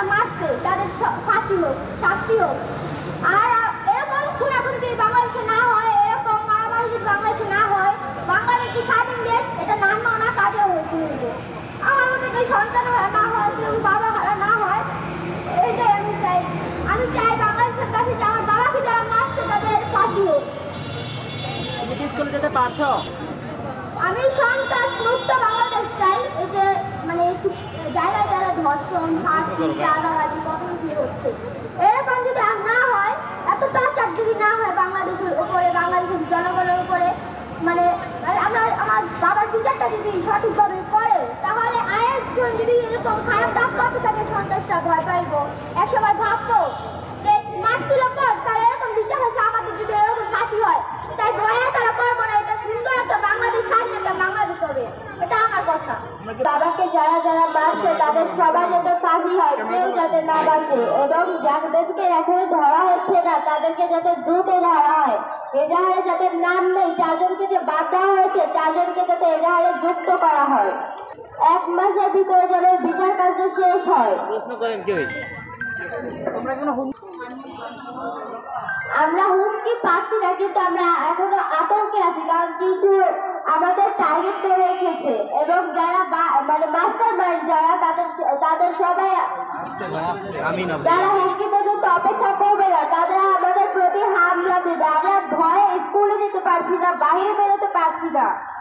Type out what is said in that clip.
যারা মারছে তাদের ফাঁসি হোক, শাস্তি হোক। আর এরকম খুনাখুনি যদি বাংলাদেশে না হয়, এরকম মারামারি যদি বাংলাদেশে না হয়, বাংলাদেশ কি স্বাধীন দেশ এটা নাম না কাজেও হইবে। আমার মনে কেউ সন্তান হারা না হয়, কেউ বাবা হারা না হয়, এটাই আমি চাই। আমি চাই বাংলাদেশের কাছে যে আমার বাবাকে যারা মারছে তাদের ফাঁসি হোক। তুমি কি স্কুলে যেতে পারছো? আমি সন্ত্রাস মুক্ত বাংলাদেশ চাই। এই যে মানে জায়গায় জায়গায় ধর্ষণ, ফাঁসি, চাঁদাবাজি কত কিছু হচ্ছে, এরকম যদি আর না হয়, এত টর্চার যদি না হয় বাংলাদেশের উপরে, বাংলাদেশের জনগণের উপরে, মানে আমরা আমার বাবার বিচারটা যদি সঠিকভাবে করে, তাহলে আরেকজন যদি এরকম খারাপ কাজ করতে থাকে সন্ত্রাসটা ভয় পাইব, একশোবার ভাববো যে মারছিল পর তার এরকম বিচার হচ্ছে, আমাদের যদি এরকম ফাঁসি হয় তাই ভয়ে তারা করবো না। এটা সুন্দর একটা বাংলাদেশ, স্বাধীনতা বাংলাদেশ হবে, এটা আমার কথা। বাবাকে যারা যারা মারছে তাদের সবাই যাতে ফাঁসি হয়, কেউ যাতে না বাঁচে, এবং যাদেরকে এখনো ধরা হচ্ছে না তাদেরকে যাতে দ্রুত ধরা হয়। এজাহারে যাদের নাম নেই, চারজনকে যে বাদ দেওয়া হয়েছে চারজনকে যাতে এজাহারে যুক্ত করা হয়। 1 মাসের ভিতরে যেন বিচার কার্য শেষ হয়। প্রশ্ন করেন কেউ? আমরা হুমকি পাচ্ছি না, কিন্তু আমরা এখনো আতঙ্কে আছি, কারণ কিছু আমাদের টার্গেট করে রেখেছে, এবং যারা মানে মাস্টার মাইন্ড যারা তাদের সবাই যারা হুমকি পর্যন্ত অপেক্ষা করবে না, তারা আমাদের প্রতি হামলা দেবে। আমরা ভয়ে স্কুলে যেতে পারছি না, বাইরে বেরোতে পারছি না।